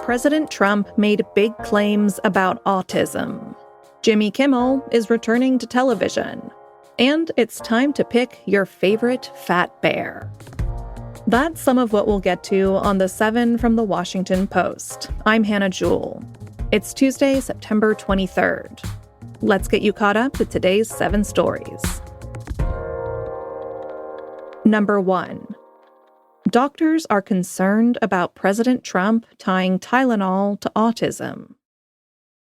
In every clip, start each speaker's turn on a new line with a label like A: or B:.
A: President Trump made big claims about autism. Jimmy Kimmel is returning to television. And it's time to pick your favorite fat bear. That's some of what we'll get to on the 7 from the Washington Post. I'm Hannah Jewell. It's Tuesday, September 23rd. Let's get you caught up with today's 7 stories. Number 1. Doctors are concerned about President Trump tying Tylenol to autism.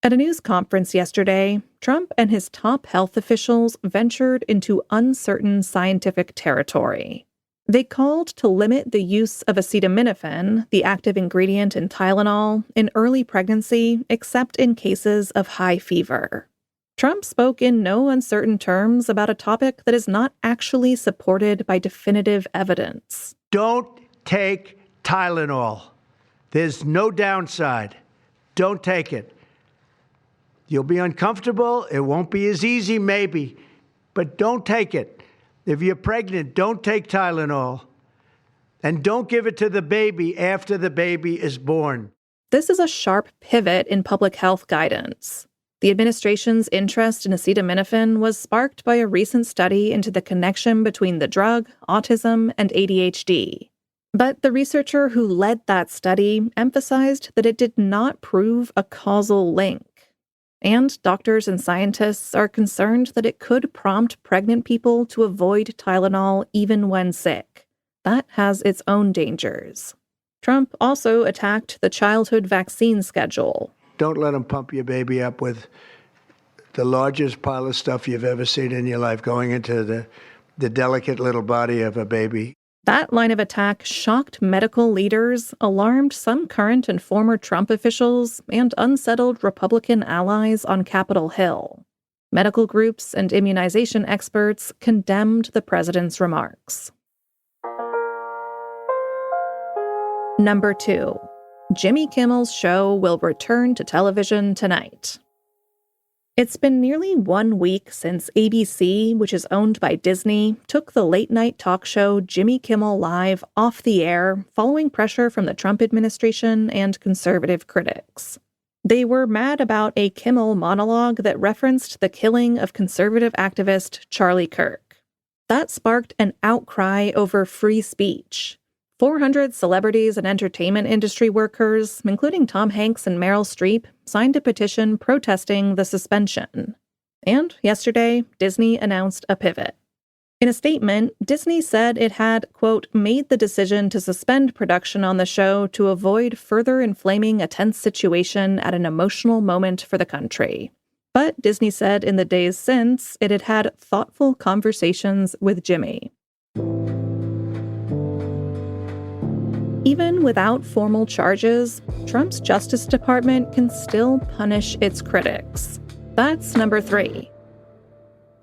A: At a news conference yesterday, Trump and his top health officials ventured into uncertain scientific territory. They called to limit the use of acetaminophen, the active ingredient in Tylenol, in early pregnancy, except in cases of high fever. Trump spoke in no uncertain terms about a topic that is not actually supported by definitive evidence.
B: Don't take Tylenol. There's no downside. Don't take it. You'll be uncomfortable. It won't be as easy, maybe, but don't take it. If you're pregnant, don't take Tylenol. And don't give it to the baby after the baby is born.
A: This is a sharp pivot in public health guidance. The administration's interest in acetaminophen was sparked by a recent study into the connection between the drug, autism, and ADHD. But the researcher who led that study emphasized that it did not prove a causal link. And doctors and scientists are concerned that it could prompt pregnant people to avoid Tylenol even when sick. That has its own dangers. Trump also attacked the childhood vaccine schedule.
B: Don't let them pump your baby up with the largest pile of stuff you've ever seen in your life going into the delicate little body of a baby.
A: That line of attack shocked medical leaders, alarmed some current and former Trump officials, and unsettled Republican allies on Capitol Hill. Medical groups and immunization experts condemned the president's remarks. Number 2. Jimmy Kimmel's show will return to television tonight. It's been nearly 1 week since ABC, which is owned by Disney, took the late-night talk show Jimmy Kimmel Live off the air following pressure from the Trump administration and conservative critics. They were mad about a Kimmel monologue that referenced the killing of conservative activist Charlie Kirk. That sparked an outcry over free speech. 400 celebrities and entertainment industry workers, including Tom Hanks and Meryl Streep, signed a petition protesting the suspension. And yesterday, Disney announced a pivot. In a statement, Disney said it had, quote, made the decision to suspend production on the show to avoid further inflaming a tense situation at an emotional moment for the country. But Disney said in the days since, it had had thoughtful conversations with Jimmy. Even without formal charges, Trump's Justice Department can still punish its critics. That's number 3.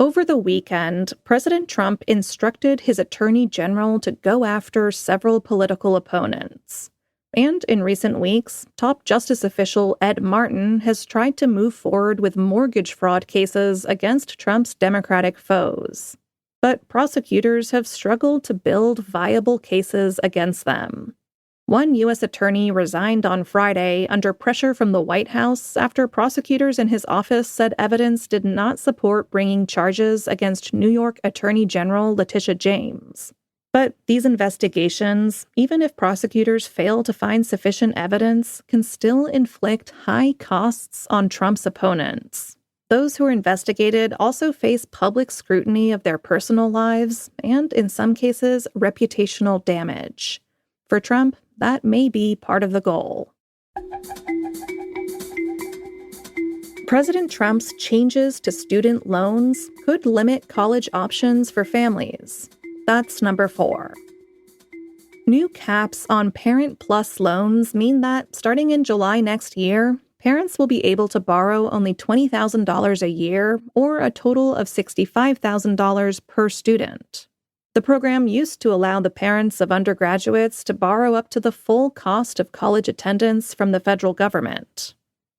A: Over the weekend, President Trump instructed his attorney general to go after several political opponents. And in recent weeks, top justice official Ed Martin has tried to move forward with mortgage fraud cases against Trump's Democratic foes. But prosecutors have struggled to build viable cases against them. One U.S. attorney resigned on Friday under pressure from the White House after prosecutors in his office said evidence did not support bringing charges against New York Attorney General Letitia James. But these investigations, even if prosecutors fail to find sufficient evidence, can still inflict high costs on Trump's opponents. Those who are investigated also face public scrutiny of their personal lives and, in some cases, reputational damage. For Trump, that may be part of the goal. President Trump's changes to student loans could limit college options for families. That's number 4. New caps on Parent Plus loans mean that, starting in July next year, parents will be able to borrow only $20,000 a year, or a total of $65,000 per student. The program used to allow the parents of undergraduates to borrow up to the full cost of college attendance from the federal government.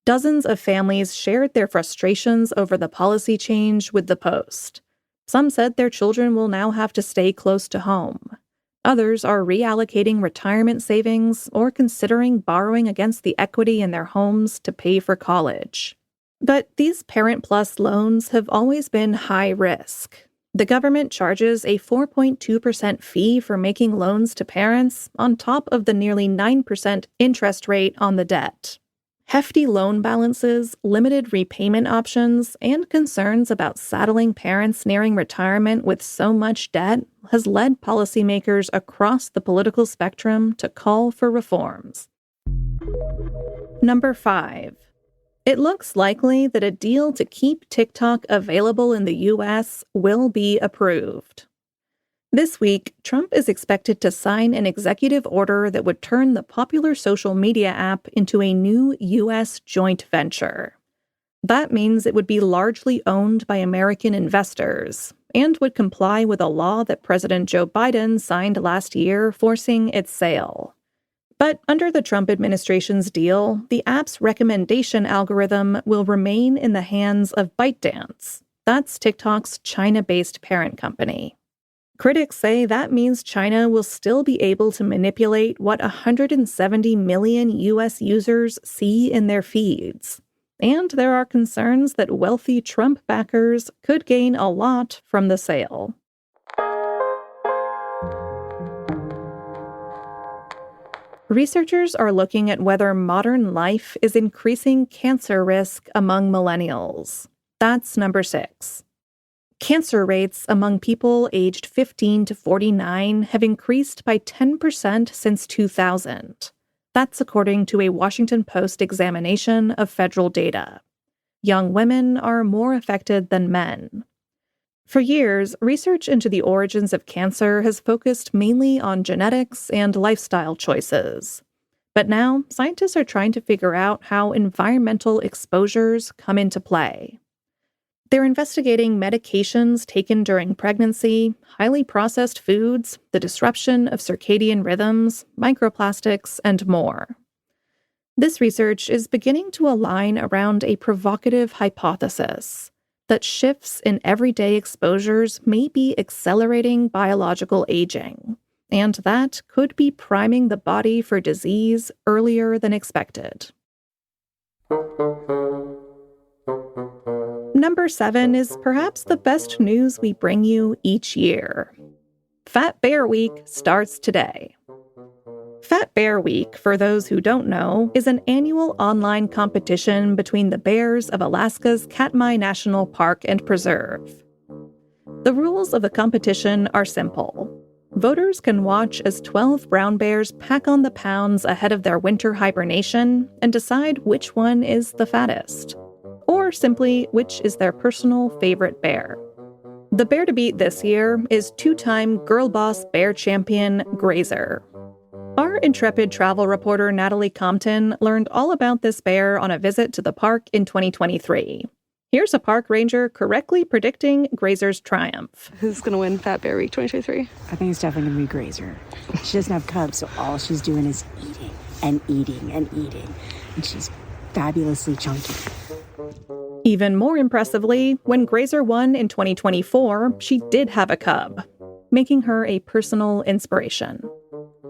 A: Dozens of families shared their frustrations over the policy change with the Post. Some said their children will now have to stay close to home. Others are reallocating retirement savings or considering borrowing against the equity in their homes to pay for college. But these Parent Plus loans have always been high risk. The government charges a 4.2% fee for making loans to parents on top of the nearly 9% interest rate on the debt. Hefty loan balances, limited repayment options, and concerns about saddling parents nearing retirement with so much debt has led policymakers across the political spectrum to call for reforms. Number 5. It looks likely that a deal to keep TikTok available in the U.S. will be approved. This week, Trump is expected to sign an executive order that would turn the popular social media app into a new U.S. joint venture. That means it would be largely owned by American investors and would comply with a law that President Joe Biden signed last year forcing its sale. But under the Trump administration's deal, the app's recommendation algorithm will remain in the hands of ByteDance. That's TikTok's China-based parent company. Critics say that means China will still be able to manipulate what 170 million U.S. users see in their feeds. And there are concerns that wealthy Trump backers could gain a lot from the sale. Researchers are looking at whether modern life is increasing cancer risk among millennials. That's number 6. Cancer rates among people aged 15 to 49 have increased by 10% since 2000. That's according to a Washington Post examination of federal data. Young women are more affected than men. For years, research into the origins of cancer has focused mainly on genetics and lifestyle choices. But now, scientists are trying to figure out how environmental exposures come into play. They're investigating medications taken during pregnancy, highly processed foods, the disruption of circadian rhythms, microplastics, and more. This research is beginning to align around a provocative hypothesis that shifts in everyday exposures may be accelerating biological aging, and that could be priming the body for disease earlier than expected. Number 7 is perhaps the best news we bring you each year. Fat Bear Week starts today. Fat Bear Week, for those who don't know, is an annual online competition between the bears of Alaska's Katmai National Park and Preserve. The rules of the competition are simple. Voters can watch as 12 brown bears pack on the pounds ahead of their winter hibernation and decide which one is the fattest, or simply which is their personal favorite bear. The bear to beat this year is 2-time Girl Boss Bear Champion Grazer. Our intrepid travel reporter Natalie Compton learned all about this bear on a visit to the park in 2023. Here's a park ranger correctly predicting Grazer's triumph.
C: Who's going to win Fat Bear Week 2023?
D: I think it's definitely going to be Grazer. She doesn't have cubs, so all she's doing is eating and eating and eating. And she's fabulously chunky.
A: Even more impressively, when Grazer won in 2024, she did have a cub, making her a personal inspiration.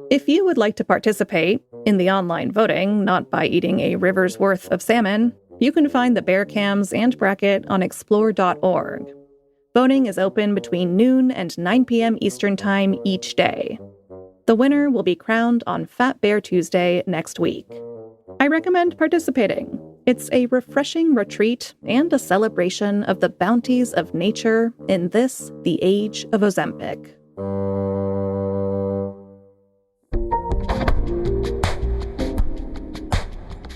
A: If you would like to participate in the online voting, not by eating a river's worth of salmon, you can find the bear cams and bracket on explore.org. Voting is open between noon and 9 p.m. Eastern Time each day. The winner will be crowned on Fat Bear Tuesday next week. I recommend participating. It's a refreshing retreat and a celebration of the bounties of nature in this, the age of Ozempic.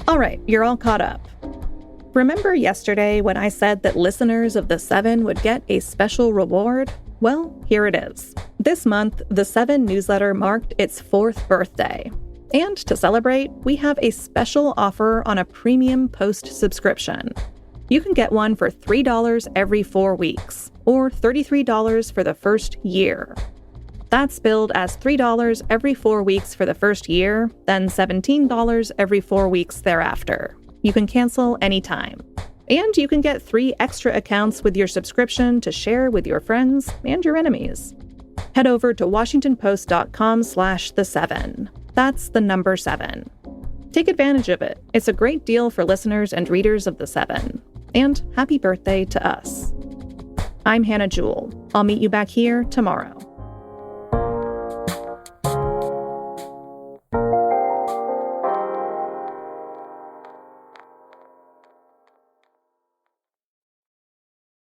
A: All right, you're all caught up. Remember yesterday when I said that listeners of The 7 would get a special reward? Well, here it is. This month, The 7 newsletter marked its 4th birthday. And to celebrate, we have a special offer on a premium post subscription. You can get one for $3 every 4 weeks, or $33 for the first year. That's billed as $3 every 4 weeks for the first year, then $17 every 4 weeks thereafter. You can cancel anytime. And you can get 3 extra accounts with your subscription to share with your friends and your enemies. Head over to washingtonpost.com/the7. That's the number 7. Take advantage of it. It's a great deal for listeners and readers of The 7. And happy birthday to us. I'm Hannah Jewell. I'll meet you back here tomorrow.